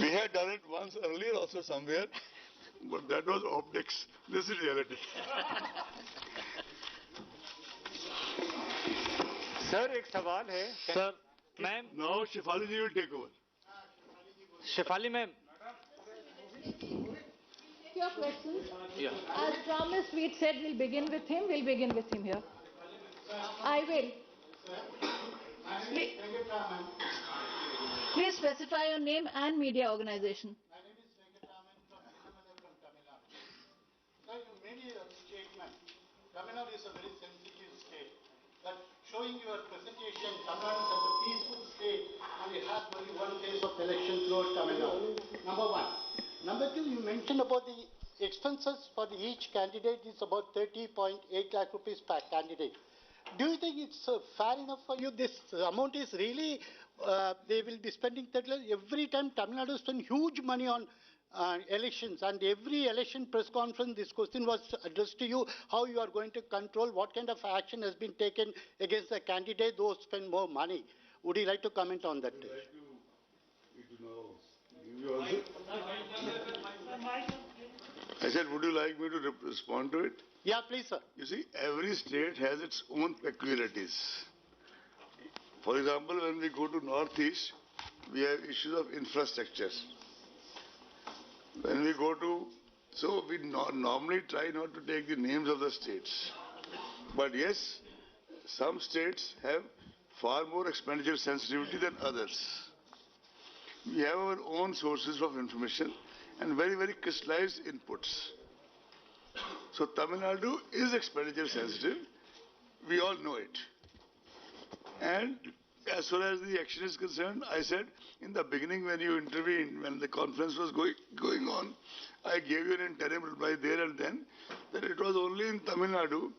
We had done it once earlier also somewhere, but that was optics. This is reality. Sir एक सवाल है sir ma'am Now Shefali ji will take over. Shefali ma'am Your questions. Yeah. As promised, we said we'll begin with him. We'll begin with him here. I will. Please specify your name and media organization. My name is Venkataman from Annamalai from Tamil Nadu. Sir, you made a statement. Tamil Nadu is a very sensitive state. But showing your presentation, Tamil Nadu is such a peaceful state and it has only one phase of election throughout Tamil Nadu. Number one. Number two, you mentioned about the expenses for each candidate is about 30.8 lakh rupees per candidate. Do you think it's fair enough for you? This amount is really, they will be spending 30 lakh. Every time Tamil Nadu spends huge money on elections, and every election press conference this question was addressed to you, how you are going to control, what kind of action has been taken against the candidate those spend more money. Would you like to comment on that? I said, would you like me to respond to it? Yeah, please, sir. You see, every state has its own peculiarities. For example, when we go to Northeast, we have issues of infrastructure. When we go to, so we normally try not to take the names of the states. But yes, some states have far more expenditure sensitivity than others. We have our own sources of information and very, very crystallized inputs. So Tamil Nadu is expenditure sensitive. We all know it. And as far as the action is concerned, I said in the beginning when you intervened, when the conference was going on, I gave you an interim reply there and then that it was only in Tamil Nadu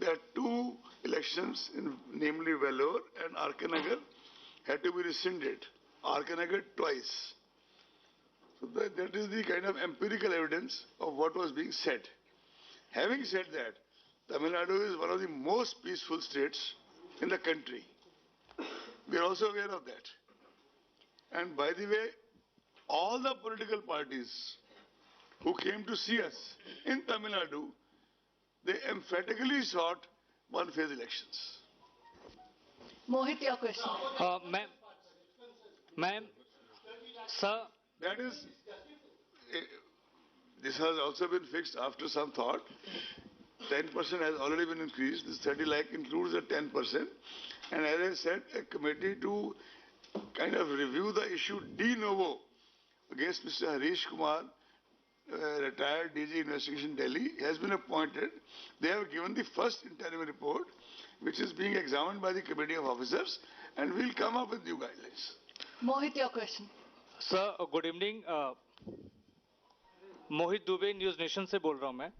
that two elections, namely Vellore and RK Nagar, had to be rescinded. RK Nagar twice. So that is the kind of empirical evidence of what was being said. Having said that, Tamil Nadu is one of the most peaceful states in the country. We are also aware of that. And by the way, all the political parties who came to see us in Tamil Nadu, they emphatically sought one-phase elections. Mohit, your question. Ma'am, sir. That is, this has also been fixed after some thought. 10% has already been increased. This 30 lakh includes the 10%. And as I said, a committee to kind of review the issue de novo against Mr. Harish Kumar, retired DG Investigation Delhi, has been appointed. They have given the first interim report, which is being examined by the committee of officers, and we'll come up with new guidelines. Mohit, your question. Sir good evening Mohit Dubey news nation से बोल रहा हूं मैं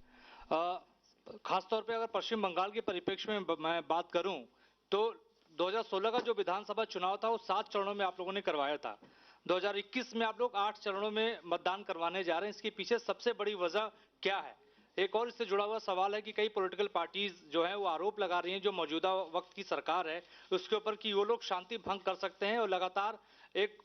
खासतौर पे अगर पश्चिम बंगाल के परिप्रेक्ष्य में मैं बात करूं तो 2016 का जो विधानसभा चुनाव था वो 7 चरणों में आप लोगों ने करवाया था 2021 में आप लोग 8 चरणों में मतदान करवाने जा रहे हैं इसके पीछे सबसे बड़ी वजह क्या है एक और इससे जुड़ा हुआ सवाल है कि कई पॉलिटिकल पार्टीज जो है वो आरोप लगा रही हैं जो मौजूदा वक्त की सरकार है उसके ऊपर कि वो लोग शांति भंग कर सकते हैं और लगातार एक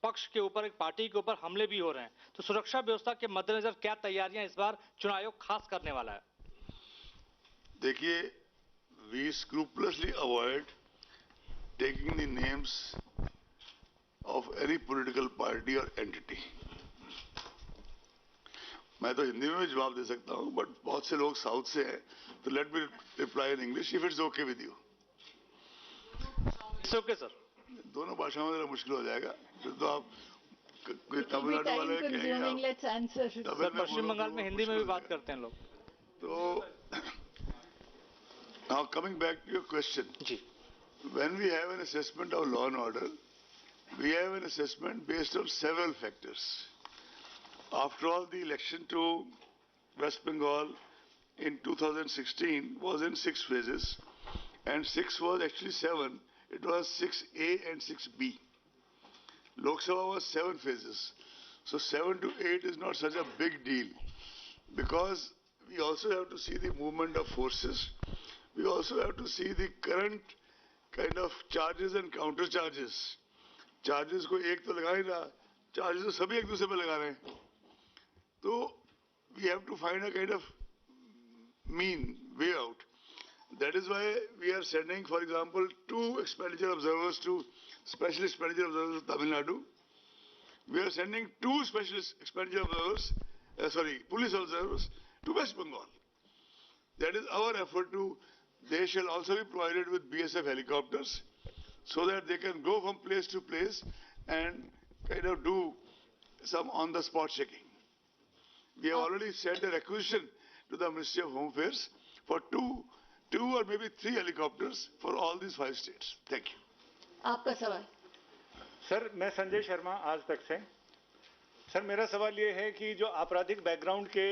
पक्ष के ऊपर एक पार्टी के ऊपर हमले भी हो रहे हैं तो सुरक्षा व्यवस्था के मद्देनजर क्या तैयारियां इस बार चुनाव आयोग खास करने वाला है देखिए we scrupulously avoid taking the names of any political party or entity. मैं तो हिंदी में भी जवाब दे सकता हूं बट बहुत से लोग साउथ से हैं तो let me reply in English if it's okay with you it's okay sir दोनों भाषाओं में जरा मुश्किल हो जाएगा फिर तो आप तमिलनाडु वाले कहेंगे सर पश्चिम बंगाल में हिंदी में भी बात करते हैं लोग तो now coming back to your question ji when we have an assessment of law and order we have an assessment based on several factors. After all, the election to West Bengal in 2016 was in 6 phases and 6 was actually 7. It was 6A and 6B. Lok Sabha was 7 phases. So 7 to 8 is not such a big deal because we also have to see the movement of forces. We also have to see the current kind of charges and counter charges. Charges को एक तो लगा ही रहा charges तो सभी एक दूसरे पे लगा रहे हैं. तो we have to find a kind of mean way out. That is why we are sending, for example, 2 expenditure observers to special expenditure observers to Tamil Nadu. We are sending 2 specialist expenditure observers, police observers to West Bengal. That is our effort to. They shall also be provided with BSF helicopters, so that they can go from place to place and kind of do some on-the-spot checking. We have already sent a requisition to the Ministry of Home Affairs for two or maybe 3 helicopters for all these 5 states. Thank you. आपका सवाल. Sir, मैं संजय शर्मा आज तक से. Sir, मेरा सवाल ये है कि जो आपराधिक बैकग्राउंड के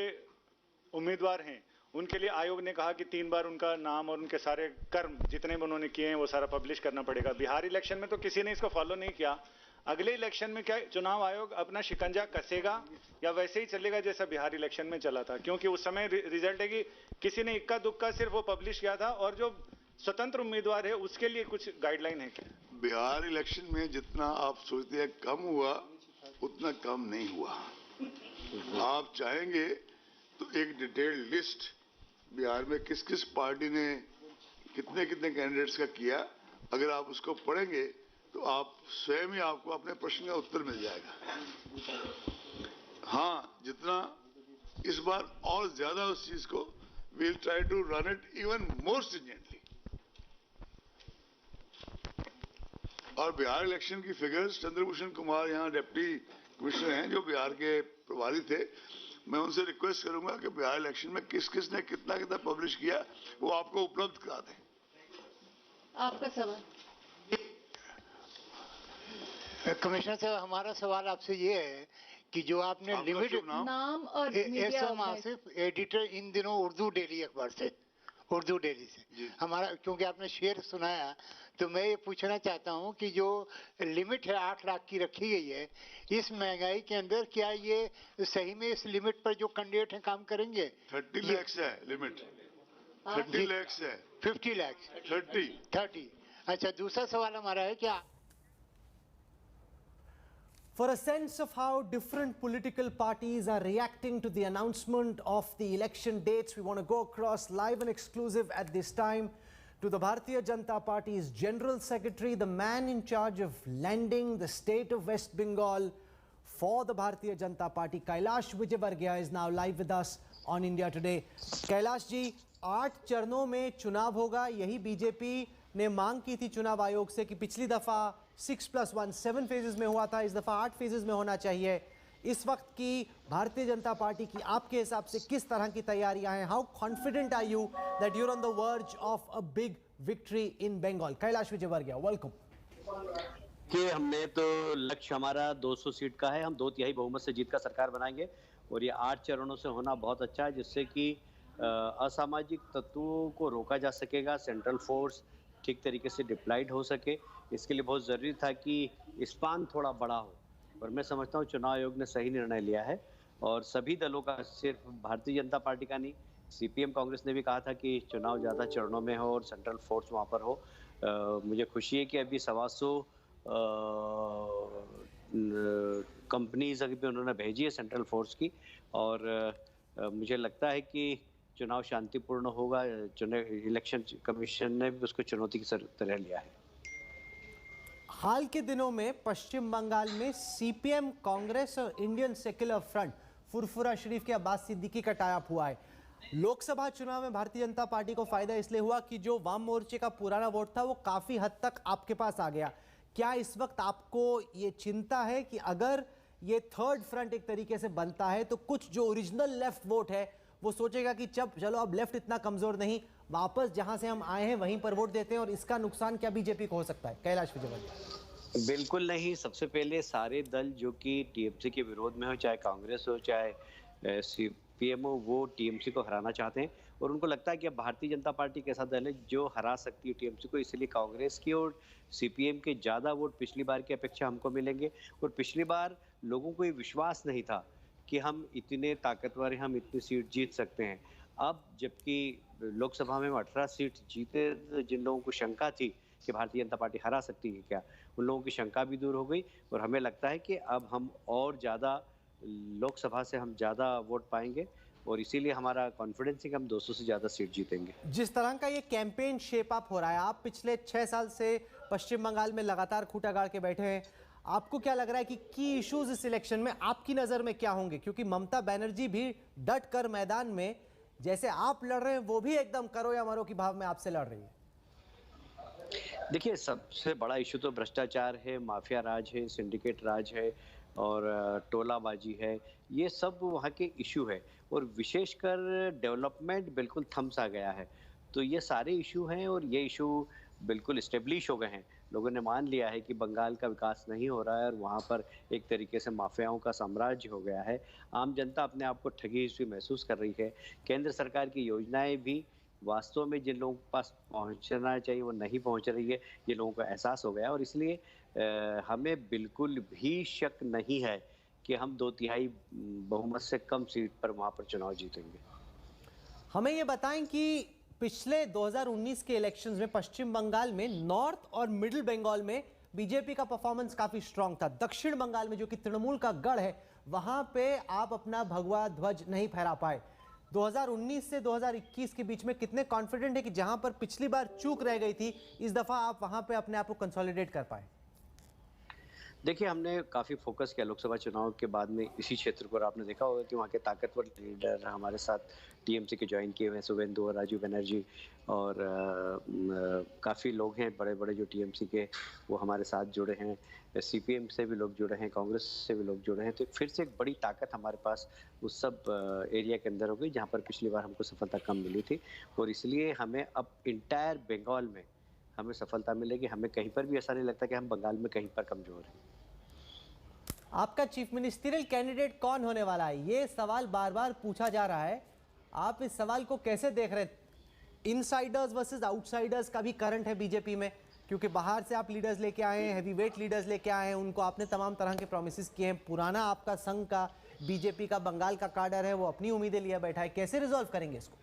उम्मीदवार हैं, उनके लिए आयोग ने कहा कि 3 बार उनका नाम और उनके सारे कर्म जितने भी उन्होंने किए हैं वो सारा पब्लिश करना पड़ेगा. बिहार इलेक्शन में तो किसी ने इसको फॉलो नहीं किया. अगले इलेक्शन में क्या चुनाव आयोग अपना शिकंजा कसेगा या वैसे ही चलेगा जैसा बिहार इलेक्शन में चला था? क्योंकि उस समय रिजल्ट है कि किसी ने इक्का दुक्का सिर्फ वो पब्लिश किया था और जो स्वतंत्र उम्मीदवार है उसके लिए कुछ गाइडलाइन है क्या? बिहार इलेक्शन में जितना आप सोचते हैं कम हुआ, उतना कम नहीं हुआ. आप चाहेंगे तो एक डिटेल्ड लिस्ट बिहार में किस किस पार्टी ने कितने कितने कैंडिडेट्स का किया, अगर आप उसको पढ़ेंगे तो आप स्वयं ही आपको अपने प्रश्न का उत्तर मिल जाएगा. हाँ, जितना इस बार और ज्यादा उस चीज को we'll try to run it even more stringently. और बिहार इलेक्शन की फिगर्स चंद्रभूषण कुमार यहाँ डिप्टी कमिश्नर हैं जो बिहार के प्रभारी थे. मैं उनसे रिक्वेस्ट करूंगा कि बिहार इलेक्शन में किस किस ने कितना कितना पब्लिश किया वो आपको उपलब्ध करा दें. आपका सवाल. कमिश्नर साहब, हमारा सवाल आपसे ये है कि जो आपने लिमिट नाम और मीडिया आसिफ, एडिटर इन दिनों उर्दू डेली अखबार से, उर्दू डेली से हमारा, क्योंकि आपने शेर सुनाया तो मैं ये पूछना चाहता हूँ कि जो लिमिट है 8 लाख की रखी गई है, इस महंगाई के अंदर क्या ये सही में इस लिमिट पर जो कैंडिडेट हैं काम करेंगे? 30 लाख है लिमिट. 30 लाख है. 50 लाख 30. अच्छा, दूसरा सवाल हमारा है क्या For a sense of how different political parties are reacting to the announcement of the election dates, we want to go across live and exclusive at this time to the Bharatiya Janata Party's General Secretary, the man in charge of landing the state of West Bengal for the Bharatiya Janata Party. Kailash Vijayvargiya is now live with us on India Today. Kailash ji, 8 चरणों में चुनाव होगा, यही BJP ने मांग की थी चुनाव आयोग से कि पिछली दफा 6+1 7 फेजेस में हुआ था, इस दफा 8 फेजेस में होना चाहिए. इस वक्त की भारतीय जनता पार्टी की आपके हिसाब से किस तरह की तैयारियां हैं? How confident are you that you are on the verge of a big victory in Bengal? Kailash Vijayvargiya, welcome. कि हमने तो लक्ष्य हमारा 200 सीट का है, हम 2/3 बहुमत से जीत का सरकार बनाएंगे और ये 8 चरणों से होना बहुत अच्छा है, जिससे कि असामाजिक तत्वों को रोका जा सकेगा, सेंट्रल फोर्स ठीक तरीके से डिप्लॉयड हो सके. इसके लिए बहुत ज़रूरी था कि स्पान थोड़ा बड़ा हो और मैं समझता हूँ चुनाव आयोग ने सही निर्णय लिया है और सभी दलों का, सिर्फ भारतीय जनता पार्टी का नहीं, सीपीएम कांग्रेस ने भी कहा था कि चुनाव ज़्यादा चरणों में हो और सेंट्रल फोर्स वहाँ पर हो. मुझे खुशी है कि अभी 125 कंपनीज अभी उन्होंने भेजी है सेंट्रल फोर्स की और मुझे लगता है कि चुनाव शांतिपूर्ण होगा. इलेक्शन कमीशन ने भी उसको चुनौती की तरह लिया है. हाल के दिनों में पश्चिम बंगाल में सीपीएम, कांग्रेस और इंडियन सेक्युलर फ्रंट फुरफुरा शरीफ के अब्बास सिद्दीकी का टाई अप हुआ है. लोकसभा चुनाव में भारतीय जनता पार्टी को फायदा इसलिए हुआ कि जो वाम मोर्चे का पुराना वोट था वो काफी हद तक आपके पास आ गया. क्या इस वक्त आपको ये चिंता है कि अगर ये थर्ड फ्रंट एक तरीके से बनता है तो कुछ जो ओरिजिनल लेफ्ट वोट है वो सोचेगा कि चलो अब लेफ्ट इतना कमजोर नहीं, वापस जहां से हम आए हैं वहीं पर वोट देते हैं, और इसका नुकसान क्या बीजेपी को हो सकता है? कैलाश विजयवर्गीय. बिल्कुल नहीं. सबसे पहले सारे दल जो कि टीएमसी के विरोध में हो, चाहे कांग्रेस हो चाहे सीपीएम हो, वो टीएमसी को हराना चाहते हैं और उनको लगता है कि अब भारतीय जनता पार्टी के ऐसा दल है जो हरा सकती है टीएमसी को. इसलिए कांग्रेस की और सीपीएम के ज़्यादा वोट पिछली बार की अपेक्षा हमको मिलेंगे और पिछली बार लोगों को ये विश्वास नहीं था कि हम इतने ताकतवर हैं, हम इतनी सीट जीत सकते हैं. अब जबकि लोकसभा में 18 सीट जीते, जिन लोगों को शंका थी कि भारतीय जनता पार्टी हरा सकती है क्या, उन लोगों की शंका भी दूर हो गई और हमें लगता है कि अब हम और ज़्यादा लोकसभा से हम ज़्यादा वोट पाएंगे और इसीलिए हमारा कॉन्फिडेंस है कि हम 200 से ज़्यादा सीट जीतेंगे। जिस तरह का ये कैंपेन शेप अप हो रहा है, आप पिछले 6 साल से पश्चिम बंगाल में लगातार खूंटा गाड़ के बैठे हैं, आपको क्या लग रहा है कि की इश्यूज इस इलेक्शन में आपकी नजर में क्या होंगे? क्योंकि ममता बनर्जी भी डट कर मैदान में जैसे आप लड़ रहे हैं वो भी एकदम करो या मरो की भाव में आपसे लड़ रही है। देखिए, सबसे बड़ा इशू तो भ्रष्टाचार है, माफिया राज है, सिंडिकेट राज है और टोलाबाजी है। ये सब वहाँ के इशू है और विशेषकर डेवलपमेंट बिल्कुल थम सा गया है। तो ये सारे इशू हैं और ये इशू बिल्कुल इस्टेब्लिश हो गए हैं। लोगों ने मान लिया है कि बंगाल का विकास नहीं हो रहा है और वहाँ पर एक तरीके से माफियाओं का साम्राज्य हो गया है। आम जनता अपने आप को ठगी हुई महसूस कर रही है। केंद्र सरकार की योजनाएं भी वास्तव में जिन लोगों के पास पहुंचना चाहिए वो नहीं पहुंच रही है, ये लोगों को एहसास हो गया और इसलिए हमें बिल्कुल भी शक नहीं है कि हम 2/3 बहुमत से कम सीट पर वहां पर चुनाव जीतेंगे। हमें ये बताएं कि पिछले 2019 के इलेक्शंस में पश्चिम बंगाल में नॉर्थ और मिडिल बंगाल में बीजेपी का परफॉर्मेंस काफी स्ट्रांग था। दक्षिण बंगाल में जो कि तृणमूल का गढ़ है, वहां पे आप अपना भगवा ध्वज नहीं फहरा पाए। 2019 से 2021 के बीच में कितने कॉन्फिडेंट है कि जहां पर पिछली बार चूक रह गई थी, इस दफा आप वहां पे अपने आप को कंसोलिडेट कर पाए? देखिए, हमने काफ़ी फोकस किया लोकसभा चुनाव के बाद में इसी क्षेत्र को और आपने देखा होगा कि वहाँ के ताकतवर लीडर हमारे साथ टीएमसी के ज्वाइन किए हुए हैं, शुभेंदु और राजीव बनर्जी और काफ़ी लोग हैं बड़े बड़े जो टीएमसी के वो हमारे साथ जुड़े हैं, सीपीएम से भी लोग जुड़े हैं, कांग्रेस से भी लोग जुड़े हैं। तो फिर से एक बड़ी ताकत हमारे पास उस सब एरिया के अंदर हो गई जहाँ पर पिछली बार हमको सफलता कम मिली थी और इसलिए हमें अब इंटायर बंगाल में हमें सफलता मिलेगी। हमें कहीं पर भी ऐसा नहीं लगता कि हम बंगाल में कहीं पर कमजोर हैं। आपका चीफ मिनिस्टरियल कैंडिडेट कौन होने वाला है, ये सवाल बार बार पूछा जा रहा है। आप इस सवाल को कैसे देख रहे हैं? इनसाइडर्स वर्सेस आउटसाइडर्स का भी करंट है बीजेपी में, क्योंकि बाहर से आप लीडर्स लेके आए हैं, हैवीवेट लीडर्स लेके आए हैं, उनको आपने तमाम तरह के प्रॉमिसेस किए हैं। पुराना आपका संघ का बीजेपी का बंगाल का काडर है, वो अपनी उम्मीदें लिए बैठा है। कैसे रिजॉल्व करेंगे इसको?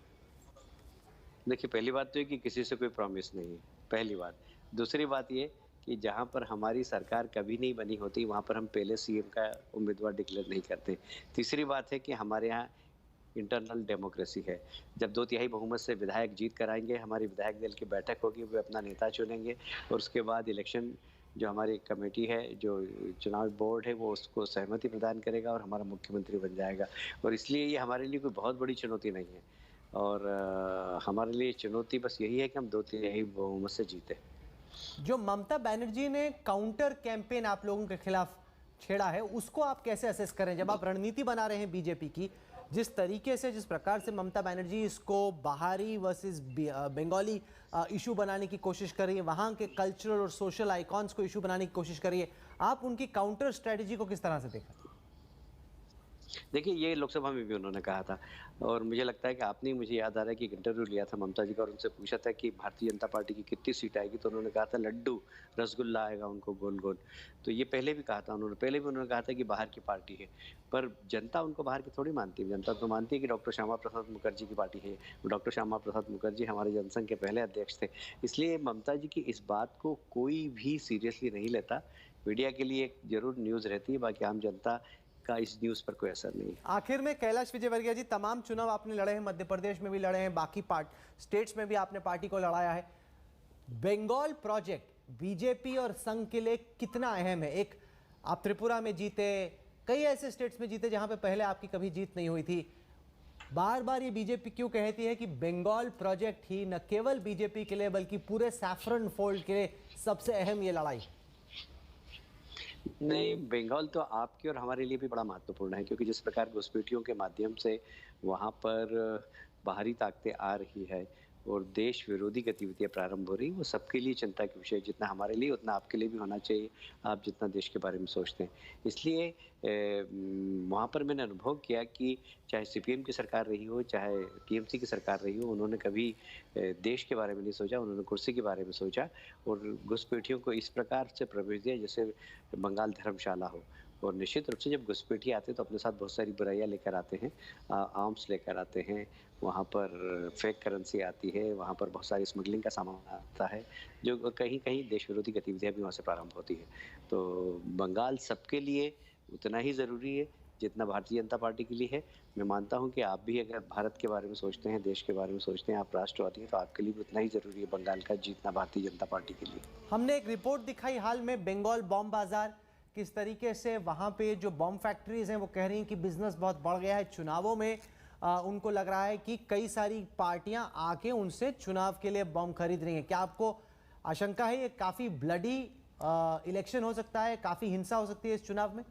देखिए, पहली बात तो है कि किसी से कोई प्रॉमिस नहीं है, पहली बात। दूसरी बात ये कि जहाँ पर हमारी सरकार कभी नहीं बनी होती वहाँ पर हम पहले सीएम का उम्मीदवार डिक्लेयर नहीं करते। तीसरी बात है कि हमारे यहाँ इंटरनल डेमोक्रेसी है। जब 2/3 बहुमत से विधायक जीत कर आएंगे, हमारी विधायक दल की बैठक होगी, वे अपना नेता चुनेंगे और उसके बाद इलेक्शन जो हमारी कमेटी है, जो चुनाव बोर्ड है, वो उसको सहमति प्रदान करेगा और हमारा मुख्यमंत्री बन जाएगा। और इसलिए ये हमारे लिए कोई बहुत बड़ी चुनौती नहीं है और हमारे लिए चुनौती बस यही है कि हम 2/3 बहुमत से जीते। जो ममता बनर्जी ने काउंटर कैंपेन आप लोगों के खिलाफ छेड़ा है, उसको आप कैसे असेस करें? जब आप रणनीति बना रहे हैं बीजेपी की, जिस तरीके से जिस प्रकार से ममता बनर्जी इसको बाहरी वर्सेस बंगाली इशू बनाने की कोशिश कर रही है, वहाँ के कल्चरल और सोशल आइकॉन्स को इशू बनाने की कोशिश कर रही है, आप उनकी काउंटर स्ट्रेटजी को किस तरह से देखें? देखिए, ये लोकसभा में भी उन्होंने कहा था और मुझे लगता है कि आपने मुझे याद आ रहा है कि एक इंटरव्यू लिया था ममता जी का और उनसे पूछा था कि भारतीय जनता पार्टी की कितनी सीट आएगी, तो उन्होंने कहा था लड्डू रसगुल्ला आएगा उनको गोल गोल। तो ये पहले भी कहा था उन्होंने, पहले भी उन्होंने कहा था कि बाहर की पार्टी है, पर जनता उनको बाहर की थोड़ी मानती है। जनता तो मानती है कि डॉक्टर श्यामा प्रसाद मुखर्जी की पार्टी है। डॉक्टर श्यामा प्रसाद मुखर्जी हमारे जनसंघ के पहले अध्यक्ष थे। इसलिए ममता जी की इस बात को कोई भी सीरियसली नहीं लेता। मीडिया के लिए एक जरूर न्यूज़ रहती है, बाकी आम जनता का इस न्यूज़ पर कोई असर नहीं है। आखिर में कैलाश विजयवर्गीय जी, तमाम चुनाव आपने लड़े हैं, मध्य प्रदेश में भी लड़े हैं, बाकी स्टेट्स में भी आपने पार्टी को लड़ाया है। बंगाल प्रोजेक्ट बीजेपी और संघ के लिए कितना अहम है? एक आप त्रिपुरा में जीते, कई ऐसे स्टेट्स में जीते जहां पे पहले आपकी कभी जीत नहीं हुई थी। बार बार ये बीजेपी क्यों कहती है कि बंगाल प्रोजेक्ट ही न केवल बीजेपी के लिए बल्कि पूरे सैफरन फोल्ड के लिए सबसे अहम ये लड़ाई? नहीं, बंगाल तो आपके और हमारे लिए भी बड़ा महत्वपूर्ण है, क्योंकि जिस प्रकार घुसपैठियों के माध्यम से वहाँ पर बाहरी ताकतें आ रही है और देश विरोधी गतिविधियां प्रारंभ हो रही, वो सबके लिए चिंता के विषय, जितना हमारे लिए उतना आपके लिए भी होना चाहिए, आप जितना देश के बारे में सोचते हैं। इसलिए वहाँ पर मैंने अनुभव किया कि चाहे सीपीएम की सरकार रही हो, चाहे टीएमसी की सरकार रही हो, उन्होंने कभी देश के बारे में नहीं सोचा, उन्होंने कुर्सी के बारे में सोचा और घुसपैठियों को इस प्रकार से प्रवेश दिया जैसे बंगाल धर्मशाला हो। और निश्चित रूप से जब घुसपैठिए आते हैं तो अपने साथ बहुत सारी बुराइयां लेकर आते हैं, आर्म्स लेकर आते हैं, वहाँ पर फेक करेंसी आती है, वहाँ पर बहुत सारी स्मगलिंग का सामान आता है, जो कहीं कहीं देश विरोधी गतिविधियां भी वहाँ से प्रारंभ होती है। तो बंगाल सबके लिए उतना ही ज़रूरी है जितना भारतीय जनता पार्टी के लिए है। मैं मानता हूं कि आप भी अगर भारत के बारे में सोचते हैं, देश के बारे में सोचते हैं, आप राष्ट्रवादी हैं, तो आपके लिए भी उतना ही ज़रूरी है बंगाल का जीतना भारतीय जनता पार्टी के लिए। हमने एक रिपोर्ट दिखाई हाल में, बंगाल बॉम्ब बाजार, किस तरीके से वहाँ पे जो बॉम्ब फैक्ट्रीज हैं वो कह रही हैं कि बिजनेस बहुत बढ़ गया है। चुनावों में उनको लग रहा है कि कई सारी पार्टियां आके उनसे चुनाव के लिए बॉम्ब खरीद रही हैं। क्या आपको आशंका है ये काफ़ी ब्लडी इलेक्शन हो सकता है, काफ़ी हिंसा हो सकती है इस चुनाव में?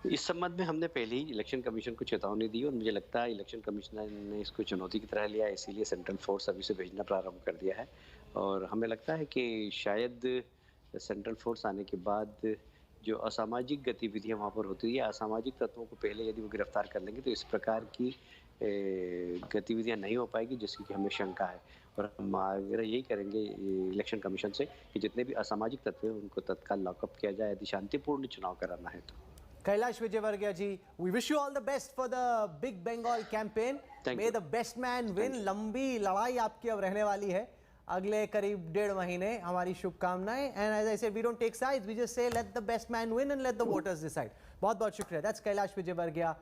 इस संबंध में हमने पहले ही इलेक्शन कमीशन को चेतावनी दी और मुझे लगता है इलेक्शन कमिश्नर ने इसको चुनौती की तरह लिया, इसीलिए सेंट्रल फोर्स अभी से भेजना प्रारंभ कर दिया है। और हमें लगता है कि शायद सेंट्रल फोर्स आने के बाद जो असामाजिक गतिविधियां वहाँ पर होती है, असामाजिक तत्वों को पहले यदि वो गिरफ्तार कर लेंगे तो इस प्रकार की गतिविधियां नहीं हो पाएगी, जिसकी कि हमें शंका है। और हम आग्रह यही करेंगे इलेक्शन कमीशन से कि जितने भी असामाजिक तत्व हैं उनको तत्काल लॉकअप किया जाए यदि शांतिपूर्ण चुनाव कराना है तो। Kailash Vijayvargiya ji, we wish you all the best for the Big Bengal campaign. May the best man win. लंबी लड़ाई आपकी अब रहने वाली है अगले करीब 1.5 महीने, हमारी शुभकामनाएं। And as I said, we don't take sides, we just say let the best man win and let the voters decide. बहुत बहुत शुक्रिया. That's Kailash Vijayvargiya.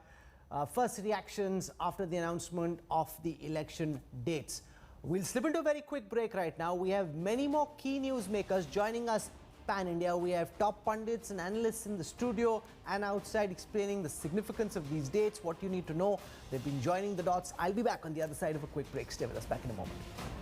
First reactions after the announcement of the election dates. We'll slip into a very quick break right now. We have many more key newsmakers joining us pan-India. We have top pundits and analysts in the studio and outside explaining the significance of these dates, what you need to know. They've been joining the dots. I'll be back on the other side of a quick break. Stay with us, back in a moment.